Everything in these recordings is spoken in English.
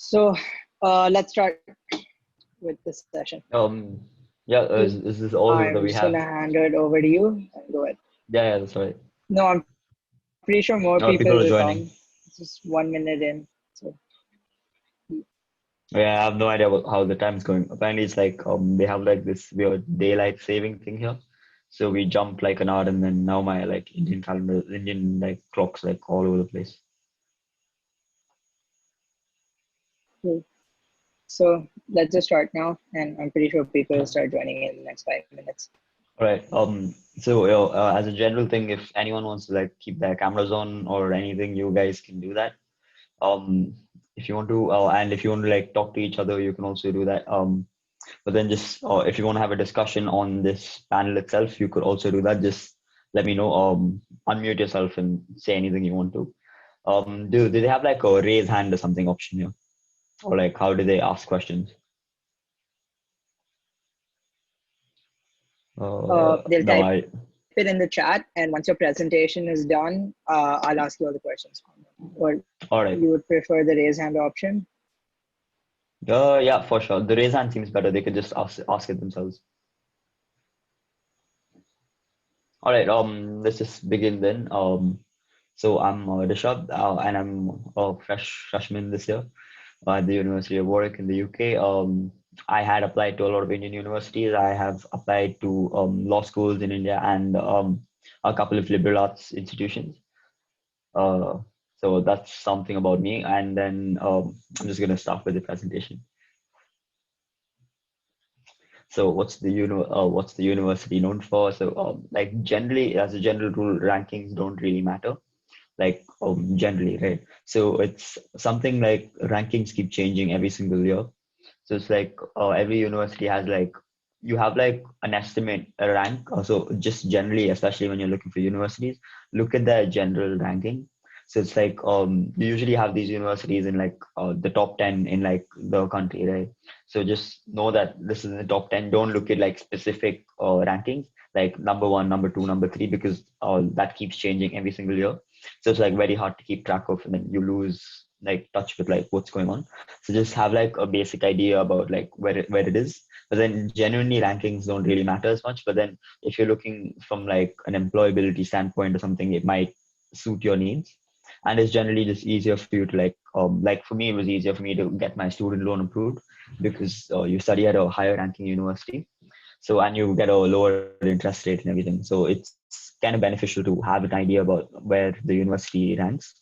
So let's start with this session. Yeah, is this all that I'm we just have? gonna hand it over to you and go ahead. Yeah, that's right. No, I'm pretty sure more people People are will joining. come. It's just 1 minute in. So Yeah, I have no idea about how the time's going. Apparently, it's like they have like this weird daylight saving thing here. So we jump like an hour, and then now my like Indian calendar, Indian like clocks like all over the place. cool. So let's just start now, and I'm pretty sure people will start joining in the next 5 minutes. All right. So as a general thing, if anyone wants to like keep their cameras on or anything, you guys can do that. Um, if you want to, and if you want to like talk to each other, you can also do that. But then just if you want to have a discussion on this panel itself, you could also do that. Just let me know. Unmute yourself and say anything you want to. Do they have like a raise hand or something option here, or like how do they ask questions? They'll No, type it in the chat, and once your presentation is done, I'll ask you all the questions. Or all you right. would prefer the raise hand option? Yeah, for sure. The raise hand seems better. They could just ask it themselves. All right. Let's just begin then. So I'm Rishab, and I'm a freshman this year at the University of Warwick in the UK. I had applied to a lot of Indian universities. I have applied to law schools in India and a couple of liberal arts institutions. Uh, so that's something about me. And then I'm just gonna start with the presentation. So what's the university known for? So like generally, as a general rule, rankings don't really matter. Like generally, right? So it's something like rankings keep changing every single year. So it's like every university has like you have like an estimate a rank. Also, just generally, especially when you're looking for universities, look at their general ranking. So it's like you usually have these universities in like the top 10 in like the country, right? So just know that this is in the top 10. Don't look at like specific rankings like number one, number two, number three, because that keeps changing every single year. So it's like very hard to keep track of, and then you lose like touch with like what's going on. So just have like a basic idea about like where it is. But then genuinely rankings don't really matter as much. But then if you're looking from like an employability standpoint or something, it might suit your needs. And it's generally just easier for you to like for me, it was easier for me to get my student loan approved because you study at a higher ranking university. So, and you get a lower interest rate and everything. So it's kind of beneficial to have an idea about where the university ranks.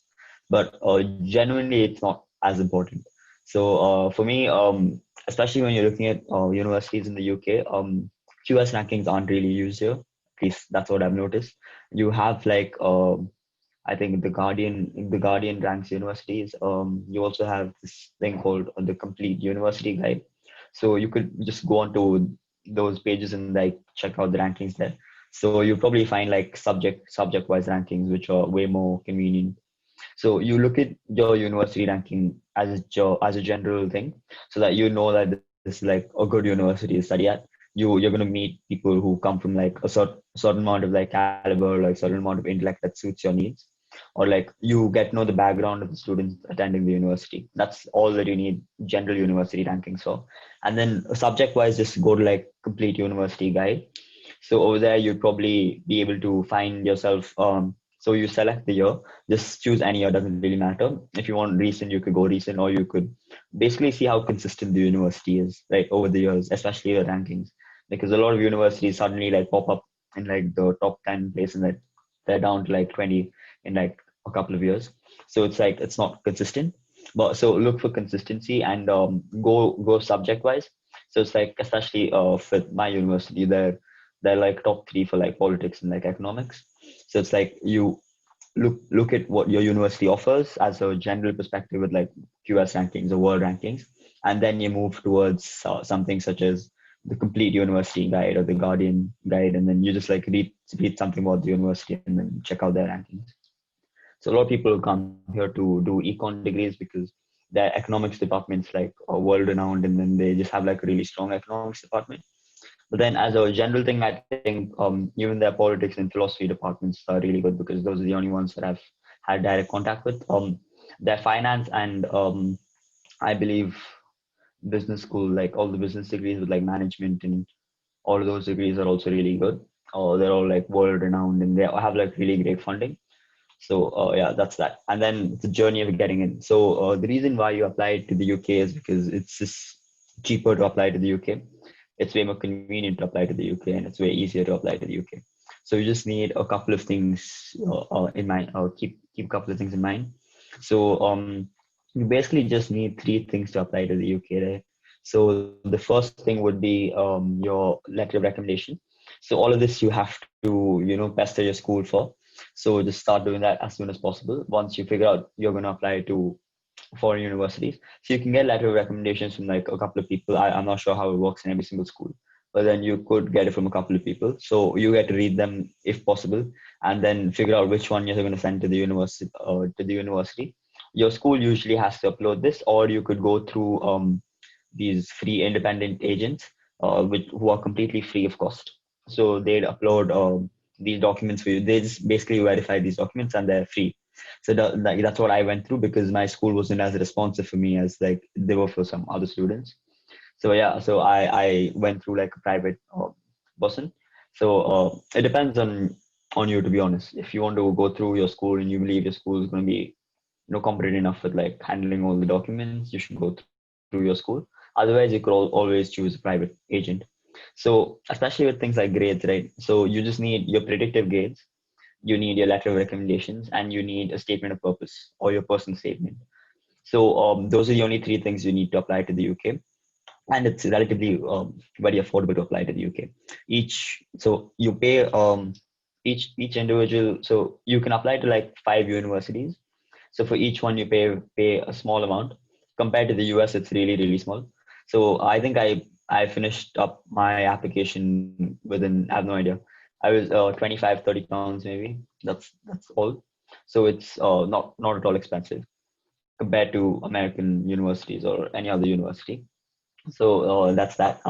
But genuinely, it's not as important. So for me, especially when you're looking at universities in the UK, QS rankings aren't really used here. At least that's what I've noticed. You have like I think the Guardian ranks universities. You also have this thing called the complete university guide. So you could just go onto those pages and like check out the rankings there. So you probably find like subject wise rankings, which are way more convenient. So you look at your university ranking as a general thing, so that you know that this is like a good university to study at. You're gonna meet people who come from like a certain amount of like caliber, like certain amount of intellect that suits your needs, or like you get to know the background of the students attending the university. That's all that you need general university rankings for. And then subject wise, just go to like complete university guide. So over there, you'd probably be able to find yourself. So you select the year, just choose any year, doesn't really matter. If you want recent, you could go recent, or you could basically see how consistent the university is, like over the years, especially the rankings. Because a lot of universities suddenly like pop up in like the top 10 place and that they're down to like 20 in like a couple of years. So it's like it's not consistent. But so look for consistency and go subject wise. So it's like especially for my university, they're like top three for like politics and like economics. So it's like you look at what your university offers as a general perspective with like QS rankings or world rankings, and then you move towards something such as the complete university guide or the Guardian guide, and then you just like read something about the university and then check out their rankings. So a lot of people come here to do econ degrees because their economics departments like are world renowned, and then they just have like a really strong economics department. But then, as a general thing, I think even their politics and philosophy departments are really good because those are the only ones that I've had direct contact with. Their finance and I believe business school, like all the business degrees with like management and all of those degrees are also really good. They're all like world renowned and they have like really great funding. So yeah, that's that. And then the journey of getting in. So the reason why you apply to the UK is because it's just cheaper to apply to the UK. It's way more convenient to apply to the UK, and it's way easier to apply to the UK. So you just need a couple of things in mind, or keep a couple of things in mind. So you basically just need three things to apply to the UK, right? So the first thing would be your letter of recommendation. So all of this you have to, pester your school for. So just start doing that as soon as possible. Once you figure out you're going to apply to foreign universities, so you can get letter of recommendations from like a couple of people. I'm not sure how it works in every single school, but then you could get it from a couple of people. So you get to read them if possible, and then figure out which one you're going to send to the university. Your school usually has to upload this, or you could go through these free independent agents, who are completely free of cost. So they'd upload these documents for you. They just basically verify these documents and they're free. So like, that's what I went through because my school wasn't as responsive for me as like they were for some other students. So yeah, so I went through like a private person. So it depends on you, to be honest. If you want to go through your school and you believe your school is going to be competent enough with like handling all the documents, you should go through your school. Otherwise, you could always choose a private agent. So especially with things like grades, right? So you just need your predictive grades, you need your letter of recommendations, and you need a statement of purpose or your personal statement. So those are the only three things you need to apply to the UK, and it's relatively very affordable to apply to the UK. So you pay each individual. So you can apply to like 5 universities. So for each one, you pay a small amount. Compared to the US, it's really really small. So I think I finished up my application within, I have no idea. I was 25, 30 pounds maybe. That's all. So it's not at all expensive compared to American universities or any other university. So that's that.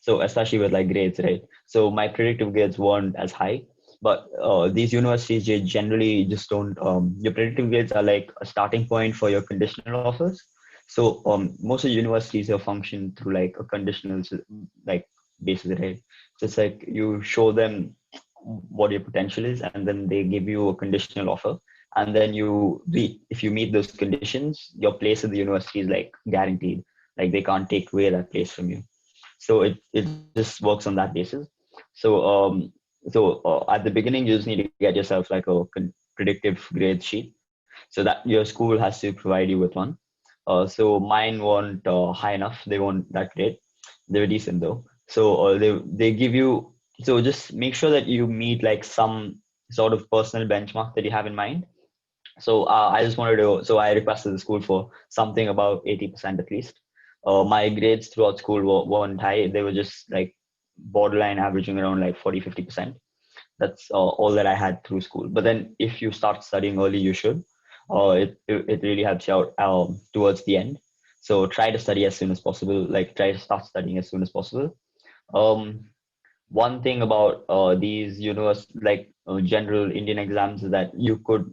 So especially with like grades, right? So my predictive grades weren't as high, but these universities they generally just don't. Your predictive grades are like a starting point for your conditional offers. So most of the universities have function through like a conditional like basis, right? So it's like you show them what your potential is, and then they give you a conditional offer, and then if you meet those conditions, your place in the university is like guaranteed, like they can't take away that place from you. So it just works on that basis. So at the beginning you just need to get yourself like a predictive grade sheet, so that your school has to provide you with one. So mine weren't high enough, they weren't that great. They were decent though. So they give you, so just make sure that you meet like some sort of personal benchmark that you have in mind. So I just wanted to, so I requested the school for something about 80% at least. My grades throughout school weren't high. They were just like borderline averaging around like 40, 50%. That's all that I had through school. But then if you start studying early, you should. It really helps you out towards the end. So try to study as soon as possible. Like try to start studying as soon as possible. Um, One thing about these like general Indian exams is that you could,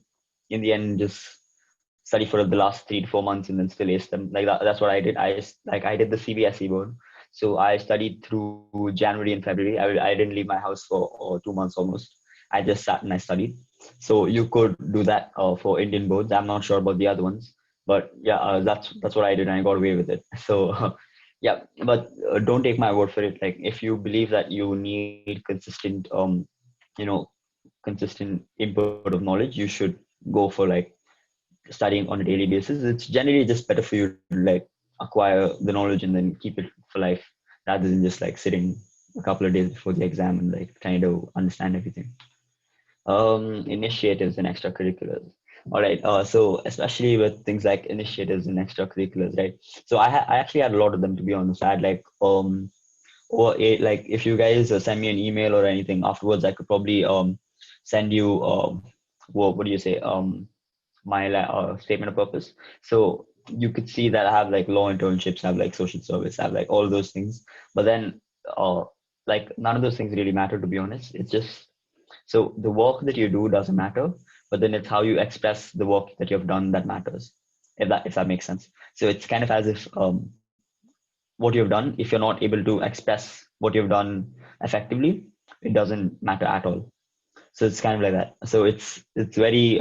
in the end, just study for the last 3 to 4 months and then still ace them. Like that's what I did. I did the CBSE board, so I studied through January and February. I didn't leave my house for 2 months almost. I just sat and I studied. So you could do that for Indian boards. I'm not sure about the other ones, but yeah, that's what I did, and I got away with it. So yeah, but don't take my word for it. Like if you believe that you need consistent you know consistent input of knowledge, you should go for like studying on a daily basis. It's generally just better for you to like acquire the knowledge and then keep it for life, rather than just like sitting a couple of days before the exam and like trying to understand everything. Initiatives and extracurriculars. All right. So especially with things like initiatives and extracurriculars, right? So I actually had a lot of them, to be honest. I had like or like if you guys send me an email or anything afterwards, I could probably send you what do you say my statement of purpose. So you could see that I have like law internships, I have like social service, I have like all those things. But then uh, like none of those things really matter, to be honest. It's just, so the work that you do doesn't matter, but then it's how you express the work that you've done that matters. if that makes sense. So it's kind of as if what you've done, if you're not able to express what you've done effectively, it doesn't matter at all. So it's kind of like that. So it's very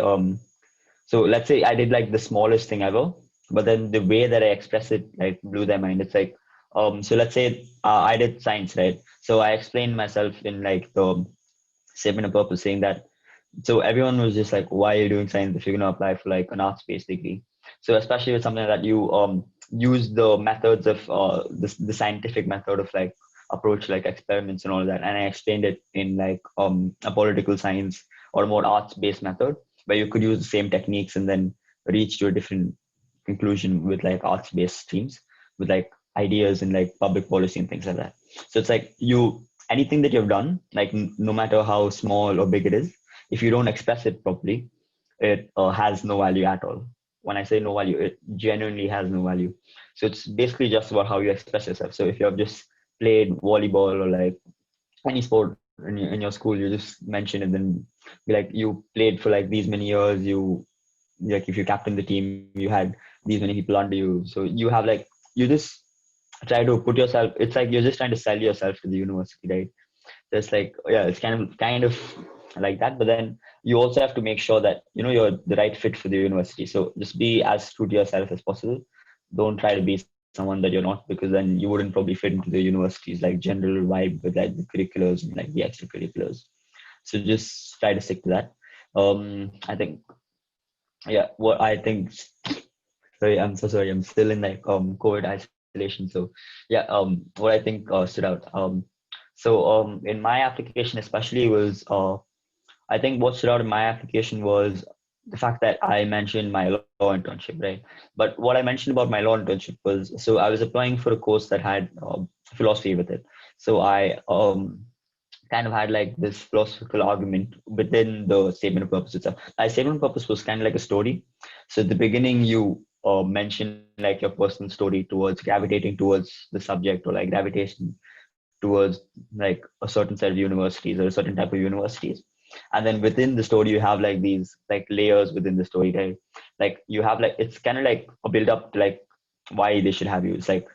so let's say I did like the smallest thing ever, but then the way that I express it like blew their mind. It's like so let's say I did science, right? So I explained myself in like the statement of purpose, saying that so everyone was just like, why are you doing science if you're going to apply for like an arts-based degree? So especially with something that you use the methods of the scientific method of like approach like experiments and all that, and I explained it in like a political science or more arts-based method where you could use the same techniques and then reach to a different conclusion with like arts-based streams with like ideas and like public policy and things like that. So it's like you anything that you've done, like no matter how small or big it is, if you don't express it properly, it has no value at all. When I say no value, it genuinely has no value. So it's basically just about how you express yourself. So if you have just played volleyball or like any sport in your school, you just mention it, then be like you played for like these many years. You like if you captain the team, you had these many people under you. So you have like you just try to put yourself. It's like you're just trying to sell yourself to the university, right? There's like yeah, it's kind of like that, but then you also have to make sure that you know you're the right fit for the university. So just be as true to yourself as possible. Don't try to be someone that you're not, because then you wouldn't probably fit into the university's like general vibe with like the curriculars and like the extracurriculars. So just try to stick to that. I think yeah, what I think, sorry, I'm so sorry, I'm still in like COVID isolation. So yeah, what I think stood out. In my application especially was I think what stood out in my application was the fact that I mentioned my law internship, right? But what I mentioned about my law internship was, so I was applying for a course that had philosophy with it. So I kind of had like this philosophical argument within the statement of purpose itself. My statement of purpose was kind of like a story. So at the beginning, you mention like your personal story towards gravitating towards the subject or like gravitation towards like a certain set of universities or a certain type of universities. And then within the story, you have like these like layers within the story, right? Like you have like, it's kind of like a build up to like why they should have you. It's like,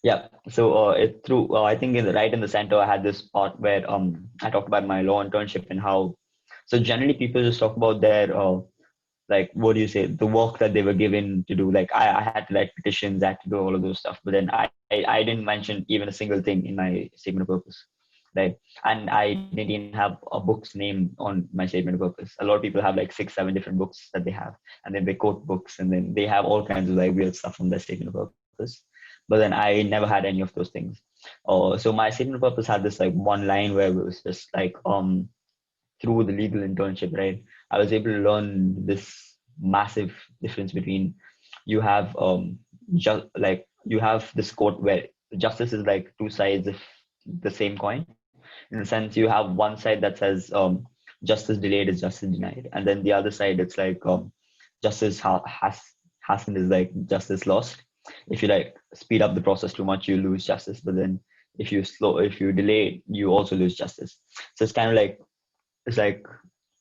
yeah. So it through I think in the right in the center I had this part where I talked about my law internship and how so generally people just talk about their like what do you say the work that they were given to do. Like I had to write petitions, I had to do all of those stuff, but then I didn't mention even a single thing in my statement of purpose, right? And I didn't even have a book's name on my statement of purpose. A lot of people have like 6 7 different books that they have, and then they quote books, and then they have all kinds of like weird stuff on their statement of purpose. But then I never had any of those things. So my statement of purpose had this like one line where it was just like through the legal internship, right? I was able to learn this massive difference between you have just like you have this quote where justice is like two sides of the same coin. In the sense, you have one side that says justice delayed is justice denied, and then the other side it's like justice hasn't is like justice lost. If you like speed up the process too much, you lose justice. But then if you delay, you also lose justice. So it's like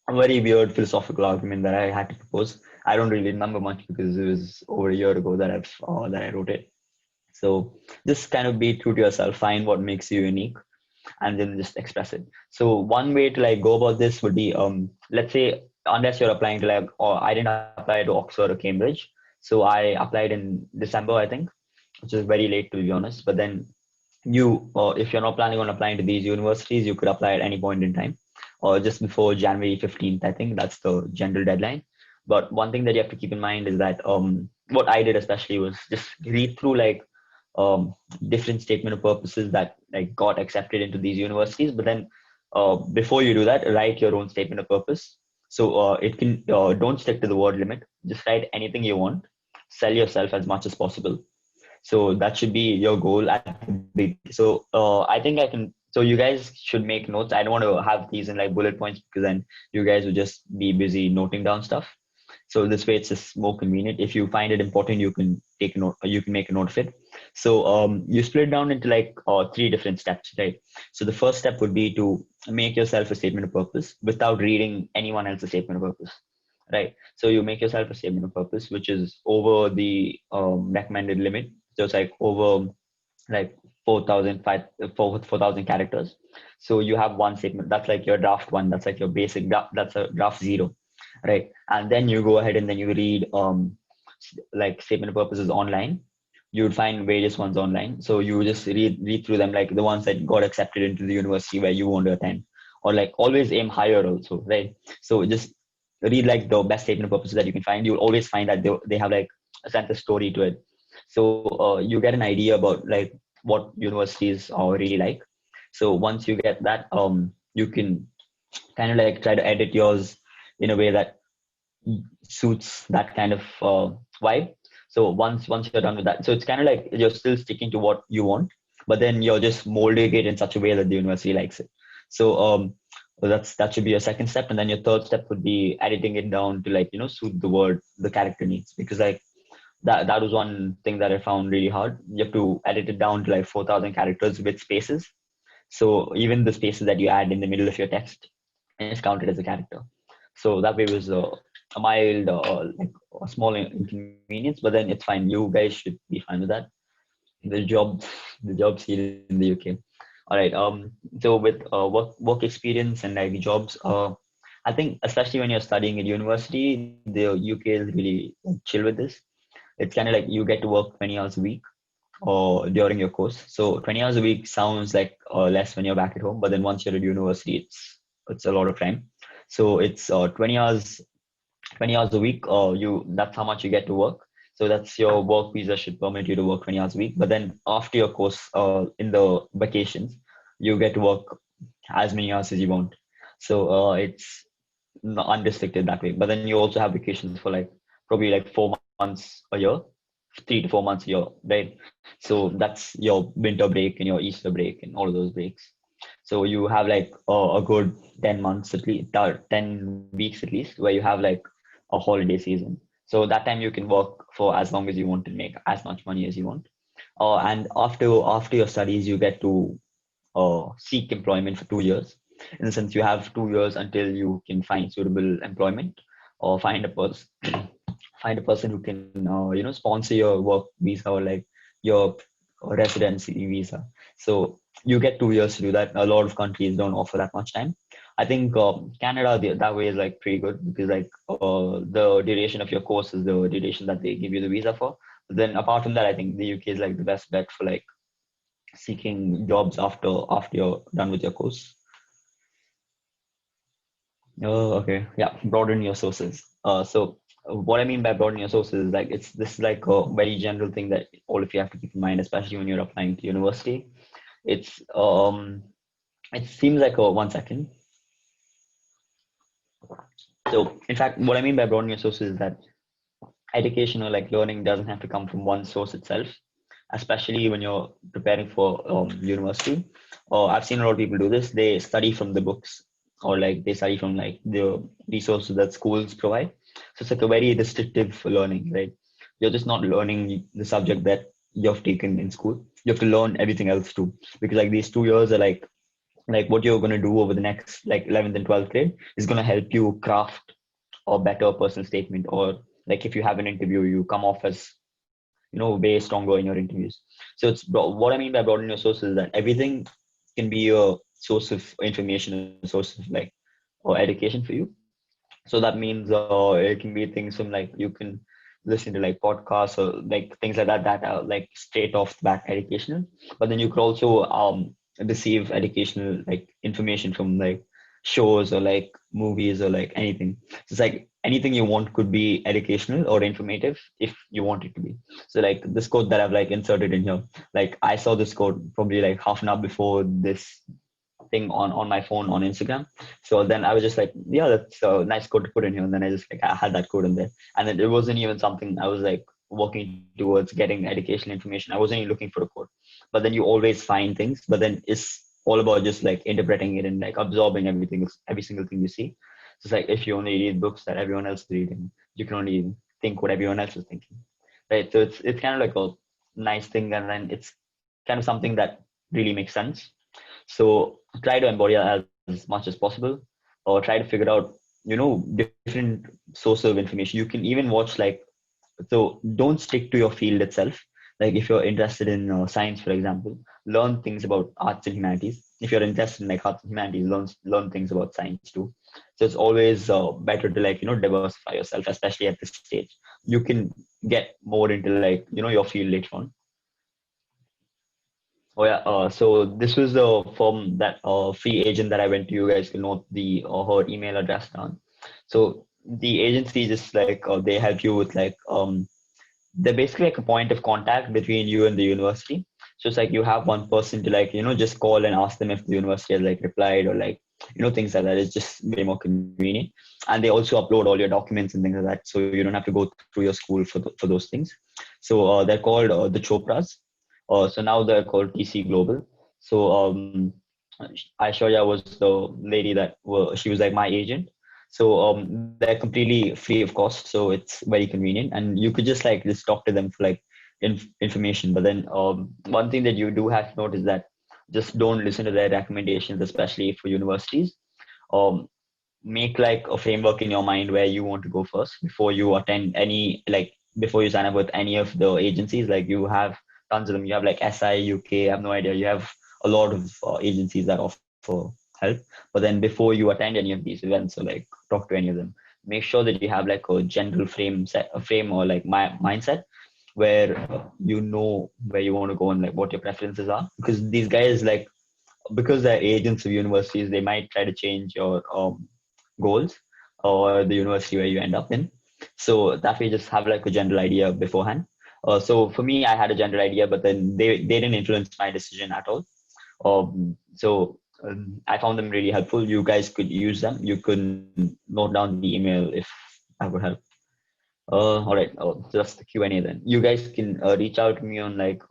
a very weird philosophical argument that I had to propose. I don't really remember much because it was over a year ago that I wrote it. So just kind of be true to yourself, find what makes you unique, and then just express it. So one way to like go about this would be let's say unless you're applying to like or I didn't apply to Oxford or Cambridge. So I applied in December, I think, which is very late to be honest. But then you if you're not planning on applying to these universities, you could apply at any point in time or just before January 15th. I think that's the general deadline. But one thing that you have to keep in mind is that what I did especially was just read through like um, different statement of purposes that like got accepted into these universities. But then before you do that, write your own statement of purpose. So it can don't stick to the word limit. Just write anything you want. Sell yourself as much as possible. So that should be your goal at the big. So I think I can. So you guys should make notes. I don't want to have these in like bullet points because then you guys would just be busy noting down stuff. So this way it's just more convenient. If you find it important, you can take a note. You can make a note of it. So you split down into like three different steps, right? So the first step would be to make yourself a statement of purpose without reading anyone else's statement of purpose. right? So you make yourself a statement of purpose, which is over the recommended limit. So it's like over like 4,000 characters. So you have one statement. That's like your draft one. That's like your basic draft. That's a draft zero, right? And then you go ahead and then you read like statement of purposes online. You would find various ones online. So you just read through them, like the ones that got accepted into the university where you want to attend, or like always aim higher also, right? So just read like the best statement of purposes that you can find. You'll always find that they have like a sense of story to it. So you get an idea about like what universities are really like. So once you get that, you can kind of like try to edit yours in a way that suits that kind of vibe. So once you're done with that, so it's kind of like you're still sticking to what you want, but then you're just molding it in such a way that the university likes it. So that should be your second step, and then your third step would be editing it down to like suit the word the character needs, because like that was one thing that I found really hard. You have to edit it down to like 4,000 characters with spaces. So even the spaces that you add in the middle of your text is counted as a character. So that way was a mild, like a small inconvenience, but then it's fine. You guys should be fine with that. The job, the job scene in the UK. All right. So with work experience and like jobs, I think especially when you're studying at university, the UK is really chill with this. It's kind of like you get to work 20 hours a week or during your course. So 20 hours a week sounds like less when you're back at home, but then once you're at university, it's a lot of time. So it's 20 hours a week. You that's how much you get to work. So that's your work visa should permit you to work 20 hours a week. But then after your course, in the vacations, you get to work as many hours as you want. So it's unrestricted that way. But then you also have vacations for like probably like 4 months a year, 3 to 4 months a year, right? So that's your winter break and your Easter break and all of those breaks. So you have like a good 10 months at least, 10 weeks at least, where you have like a holiday season. So that time you can work for as long as you want and make as much money as you want. And after your studies, you get to seek employment for 2 years. In the sense, you have 2 years until you can find suitable employment or find a person who can sponsor your work visa or like your residency visa. So you get 2 years to do that. A lot of countries don't offer that much time. I think Canada that way is like pretty good, because like the duration of your course is the duration that they give you the visa for. But then apart from that, I think the UK is like the best bet for like seeking jobs after you're done with your course. Oh, okay. Yeah, broaden your sources. So what I mean by broaden your sources is like this is like a very general thing that all of you have to keep in mind, especially when you're applying to university. It's it seems like a 1 second. So in fact, what I mean by broaden your sources is that education or like learning doesn't have to come from one source itself, especially when you're preparing for university. Or I've seen a lot of people do this. They study from the books, or like they study from like the resources that schools provide. So it's like a very restrictive learning, right? You're just not learning the subject that you've taken in school. You have to learn everything else too, because like these 2 years are like what you're going to do over the next like 11th and 12th grade is going to help you craft a better personal statement, or like if you have an interview, you come off as way stronger in your interviews. So what I mean by broaden your sources is that everything can be a source of information, a source of like or education for you. So that means it can be things from like you can listen to like podcasts or like things like that that are like straight off the back educational. But then you could also receive educational like information from like shows or like movies or like anything. So it's like anything you want could be educational or informative if you want it to be. So like this quote that I've like inserted in here, like I saw this quote probably like half an hour before this thing on my phone on Instagram. So then I was just like, yeah, that's a nice code to put in here. And then I just like I had that code in there, and then it wasn't even something I was like working towards getting educational information. I wasn't even looking for a code, but then you always find things. But then it's all about just like interpreting it and like absorbing everything, every single thing you see. So it's like if you only read books that everyone else is reading, you can only think what everyone else is thinking, right? So it's kind of like a nice thing, and then it's kind of something that really makes sense. So try to embody that as much as possible, or try to figure out different sources of information. You can even watch like, so don't stick to your field itself. Like if you're interested in science, for example, learn things about arts and humanities. If you're interested in like arts and humanities, learn things about science too. So it's always better to like diversify yourself, especially at this stage. You can get more into like your field later on. Oh yeah. So this was the firm that free agent that I went to. You guys can note the her email address down. So the agency just like they help you with like they're basically like a point of contact between you and the university. So it's like you have one person to like just call and ask them if the university has like replied or like things like that. It's just way more convenient. And they also upload all your documents and things like that, so you don't have to go through your school for those things. So they're called the Chopras. So now they're called TC Global. So Aishwarya was the lady that she was like my agent. So they're completely free of cost, so it's very convenient, and you could just talk to them for like information. But then one thing that you do have to note is that just don't listen to their recommendations, especially for universities. Um, Make like a framework in your mind where you want to go first before you attend any like before you sign up with any of the agencies. Like you have tons of them. You have like SI UK. I have no idea. You have a lot of agencies that offer help. But then before you attend any of these events or like talk to any of them, make sure that you have like a general frame or like mindset where you know where you want to go and like what your preferences are. Because these guys like because they're agents of universities, they might try to change your goals or the university where you end up in. So that way, just have like a general idea beforehand. So for me, I had a general idea, but then they didn't influence my decision at all. I found them really helpful. You guys could use them. You could note down the email if that would help. All right. Just the Q&A then. You guys can reach out to me on like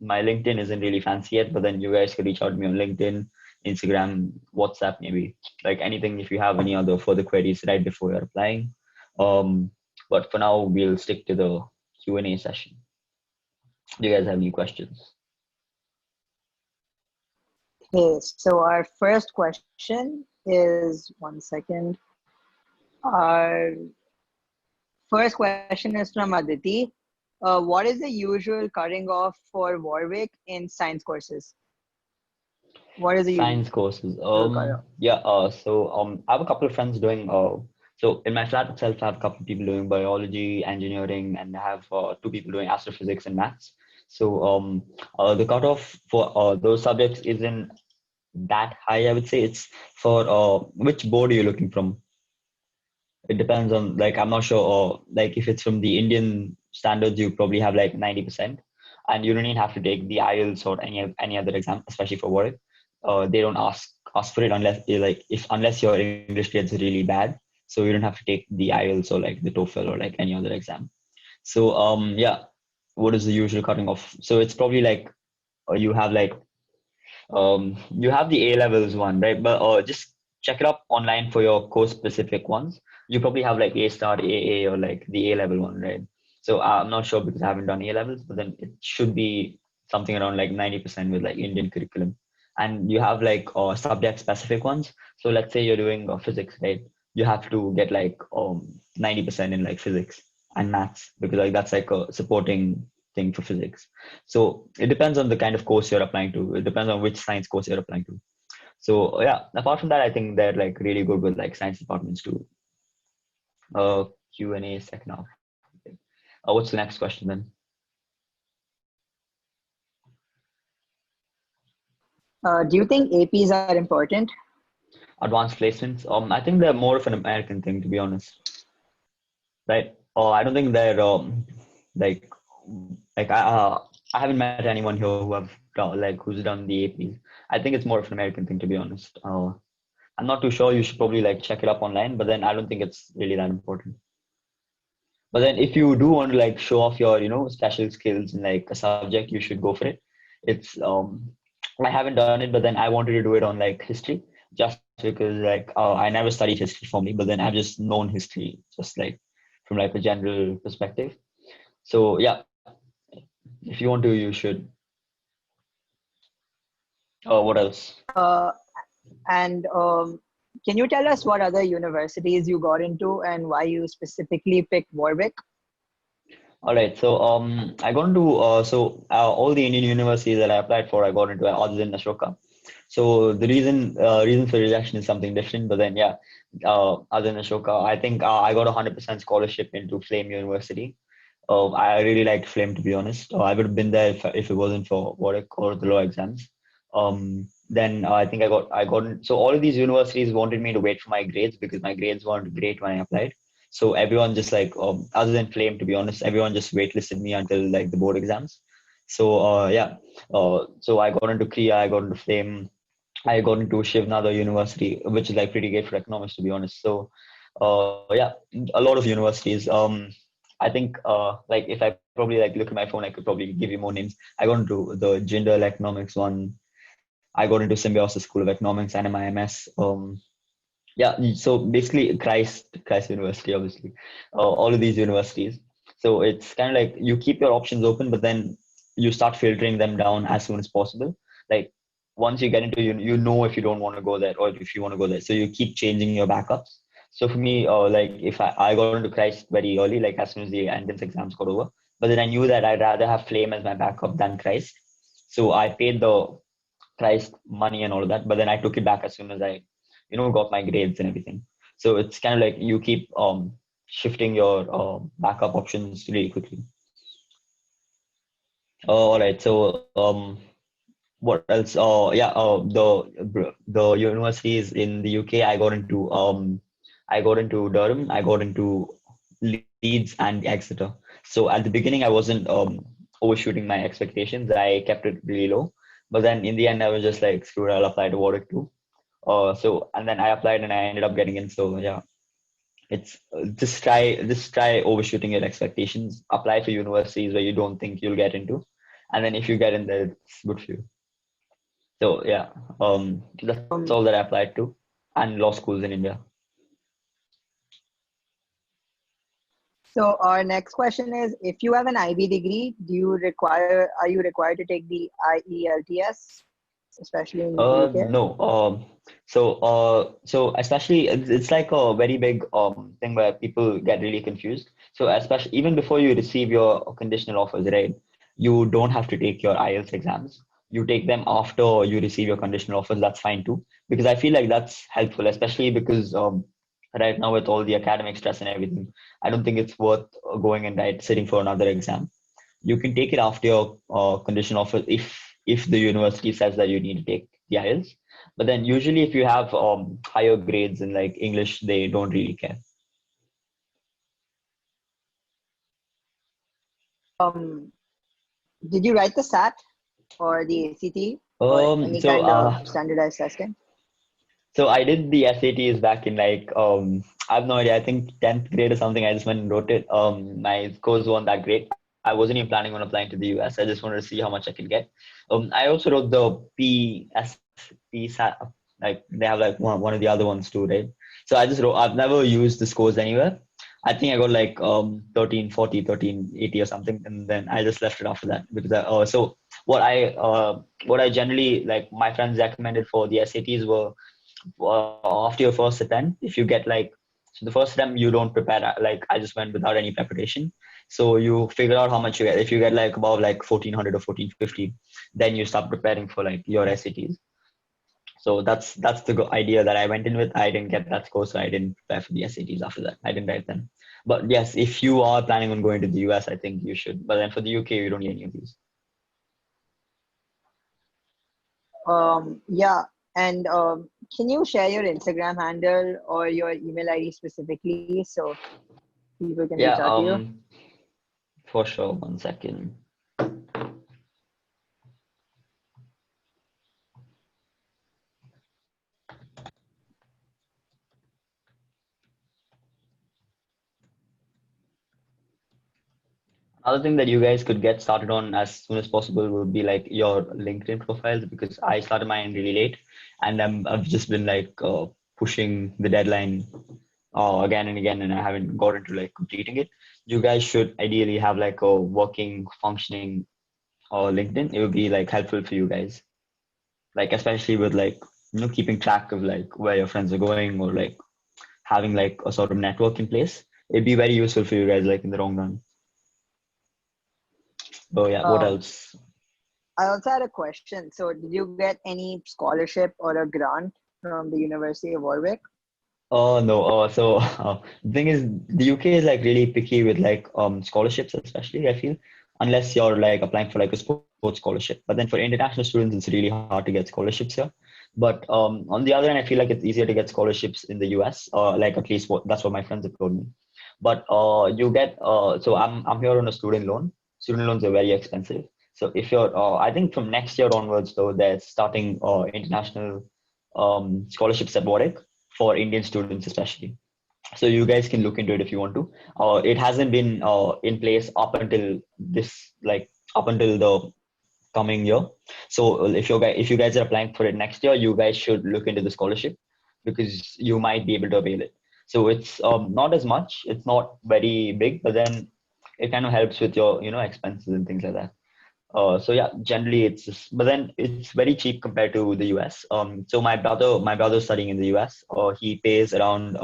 my LinkedIn isn't really fancy yet, but then you guys could reach out to me on LinkedIn, Instagram, WhatsApp, maybe like anything if you have any other further queries right before you're applying. Um, but for now, we'll stick to the Q&A session. Do you guys have any questions? Okay, so our first question is, one second. Our first question is from Aditi. What is the usual cutting off for Warwick in science courses? What is the Science usual courses. cutoff? Yeah. I have a couple of friends doing. So in my flat itself, I have a couple of people doing biology, engineering, and I have two people doing astrophysics and maths. So the cutoff for those subjects isn't that high. I would say it's for which board are you looking from? It depends on like I'm not sure or like if it's from the Indian standards, you probably have like 90%, and you don't even have to take the IELTS or any other exam, especially for work. They don't ask for it unless like if unless your English gets really bad, so you don't have to take the IELTS or like the TOEFL or like any other exam. So yeah, what is the usual cutting off? So it's probably like you have like you have the A levels one, right? But just check it up online for your course specific ones. You probably have like A star, AA, or like the A level one, right? So I'm not sure because I haven't done A levels, but then it should be something around like 90% with like Indian curriculum. And you have like subject specific ones. So let's say you're doing physics, right? You have to get like 90% in like physics and maths because like that's like a supporting thing for physics. So it depends on the kind of course you're applying to. It depends on which science course you're applying to. So yeah, apart from that, I think they're like really good with like science departments too. Q&A second half. Okay. What's the next question then? Do you think APs are important? Advanced placements. I think they're more of an American thing, to be honest. Right? I don't think they're like like I haven't met anyone here who have like who's done the APs. I think it's more of an American thing, to be honest. I'm not too sure. You should probably like check it up online, but then I don't think it's really that important. But then if you do want to like show off your, special skills in like a subject, you should go for it. It's I haven't done it, but then I wanted to do it on like history just because like I never studied history formally, but then I've just known history just like from like a general perspective. So yeah, if you want to, you should. What else? Uh, and Can you tell us what other universities you got into and why you specifically picked Warwick? All right. So I got into all the Indian universities that I applied for, I got into other than Ashoka. So the reason for rejection is something different. But then yeah, other than Ashoka, I think I got 100% scholarship into Flame University. I really liked Flame, to be honest. I would have been there if it wasn't for Warwick or the law exams. Then I think so all of these universities wanted me to wait for my grades because my grades weren't great when I applied. So everyone just like other than Flame, to be honest, everyone just waitlisted me until like the board exams. So so I got into Kriya, I got into Flame, I got into Shivnada University, which is like pretty great for economics, to be honest. So, yeah, a lot of universities. I think like if I probably like look at my phone, I could probably give you more names. I got into the Jindal Economics one. I got into Symbiosis School of Economics and MIMS. Yeah, so basically Christ University, obviously, all of these universities. So it's kind of like you keep your options open, but then you start filtering them down as soon as possible. Like once you get into you know if you don't want to go there or if you want to go there. So you keep changing your backups. So for me, like if I got into Christ very early, like as soon as the entrance exams got over, but then I knew that I'd rather have Flame as my backup than Christ. So I paid the Christ money and all of that, but then I took it back as soon as I, got my grades and everything. So it's kind of like you keep shifting your backup options really quickly. All right. So what else? Yeah. The universities in the UK. I got into Durham. I got into Leeds and Exeter. So at the beginning, I wasn't overshooting my expectations. I kept it really low. But then in the end, I was just like, screw it, I'll apply to Warwick too. So and then I applied and I ended up getting in. So yeah, it's just try overshooting your expectations. Apply for universities where you don't think you'll get into, and then if you get in there, it's good for you. So yeah, that's all Um, that I applied to, and law schools in India. so our next question is, if you have an IB degree, are you required to take the IELTS, especially in UK? No. So especially it's like a very big thing where people get really confused. So especially even before you receive your conditional offers, right? You don't have to take your IELTS exams. You take them after you receive your conditional offers. That's fine too, because I feel like that's helpful, especially because right now with all the academic stress and everything, I don't think it's worth going and sitting for another exam. You can take it after your conditional offer if the university says that you need to take the IELTS. But then usually if you have higher grades in like English, they don't really care. Um, did you write the SAT or the ACT or Um, any so kind of uh, standardized testing? so I did the SATs back in like I have no idea. I think 10th grade or something. I just went and wrote it. My scores weren't that great. I wasn't even planning on applying to the US. I just wanted to see how much I could get. I also wrote the PSAT. Like they have like one of the other ones too, right? So I just wrote. I've never used the scores anywhere. I think I got like 1340, 1380 or something, and then I just left it after that because so what I generally like my friends recommended for the SATs were after your first attempt, if you get like, so the first attempt you don't prepare, like I just went without any preparation. So you figure out how much you get. If you get like above like 1400 or 1450, then you start preparing for like your SATs. So that's the idea that I went in with. I didn't get that score, so I didn't prepare for the SATs after that. I didn't write them. But yes, if you are planning on going to the US, I think you should. But then for the UK, you don't need any of these. Yeah, and can you share your Instagram handle or your email ID specifically so people can Yeah, reach out to you? for sure. One second. Another thing that you guys could get started on as soon as possible would be like your LinkedIn profiles because I started mine really late and I've just been like pushing the deadline again and again and I haven't gotten to like completing it. You guys should ideally have like a working, functioning LinkedIn. It would be like helpful for you guys, like especially with like keeping track of like where your friends are going, or like having like a sort of network in place. It'd be very useful for you guys like in the long run. Oh yeah, what Um, else? I also had a question. So, did you get any scholarship or a grant from the University of Warwick? Oh no. So the thing is, the UK is like really picky with like scholarships, especially I feel, unless you're like applying for like a sports scholarship. But then for international students, it's really hard to get scholarships here. But on the other hand, I feel like it's easier to get scholarships in the US. Like at least that's what my friends have told me. But you get so I'm here on a student loan. Student loans are very expensive. So if you're, I think from next year onwards, though, they're starting international scholarships at Warwick for Indian students especially. So you guys can look into it if you want to. It hasn't been in place up until this, like up until the coming year. So if you guys are applying for it next year, you guys should look into the scholarship because you might be able to avail it. So it's not as much. It's not very big, but then it kind of helps with your expenses and things like that. So yeah, generally it's just, but then it's very cheap compared to the US. So my brother's studying in the US. He pays around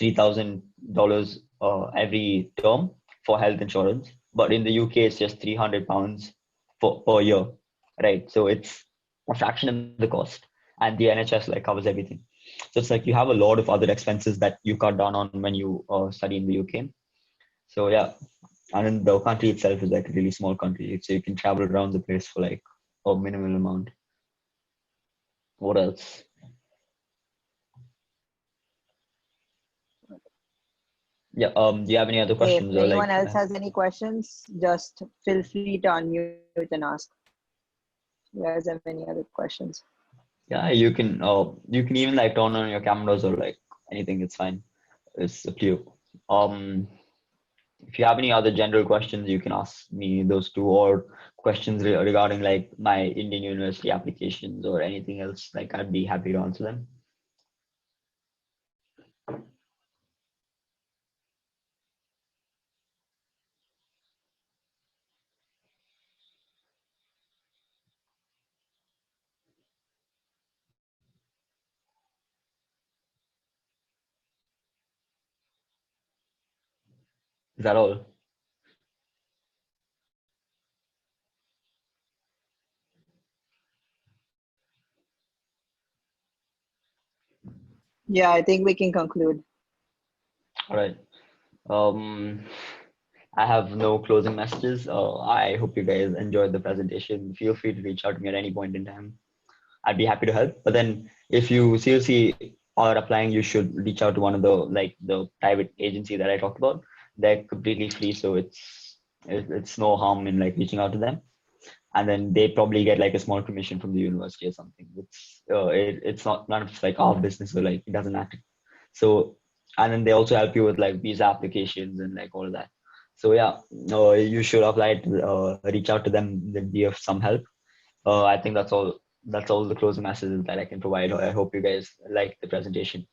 $3,000 every term for health insurance, but in the UK it's just £300 per year, right? So it's a fraction of the cost, and the NHS like covers everything. So it's like you have a lot of other expenses that you cut down on when you study in the UK. So yeah, and then the country itself is like a really small country, so you can travel around the place for like a minimal amount. What else? Yeah. Do you have any other If questions or anyone like? else has any questions, just feel free to unmute and ask. If you guys have any other questions. Yeah, you can even like turn on your cameras or like anything. It's fine. It's up to you. Um, if you have any other general questions, you can ask me those two, or questions regarding like my Indian university applications or anything else. Like I'd be happy to answer them. Is that all? Yeah, I think we can conclude. All right. Um, I have no closing messages. I hope you guys enjoyed the presentation. Feel free to reach out to me at any point in time. I'd be happy to help. But then if you seriously are applying, you should reach out to one of the private agency that I talked about. They're completely free, so it's no harm in like reaching out to them. And then they probably get like a small commission from the university or something. It's not none of it's like our business, or like it doesn't matter. So, and then they also help you with like visa applications and like all of that. So yeah, no, you should apply to reach out to them. They'd be of some help. I think that's all. That's all the closing messages that I can provide. I hope you guys like the presentation.